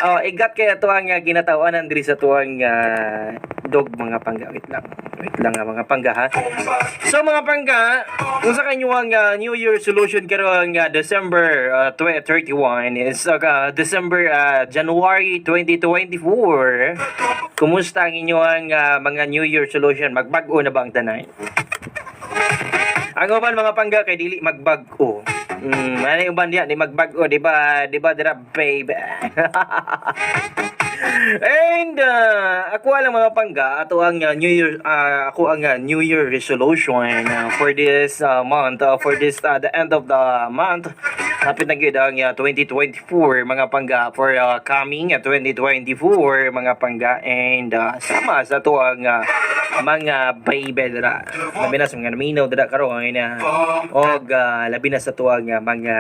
Oh, igat kaya tuwang ginatawanan diri sa tuwang dog mga pangga. Wait lang. Wait lang mga pangga ha. So mga pangga, kung sa kanyo ang New Year resolution karon nga December 2031 is January 2024. Kumusta ang inyong mga New Year resolution? Magbag-o na ba ang tanan? Ang uban mga pangga kay dili magbag-o. Ano yung uban diyan, di magbag-o, di ba dira baby? And ako lang mga pangga ato ang New Year resolution for this month, for this the end of the month. Hapit na gyud ang 2024 mga pangga, for coming 2024 mga pangga, and sama sa to ang mga baby dira. Labi na sa mga naminaw dira karon og labi na sa to ang mga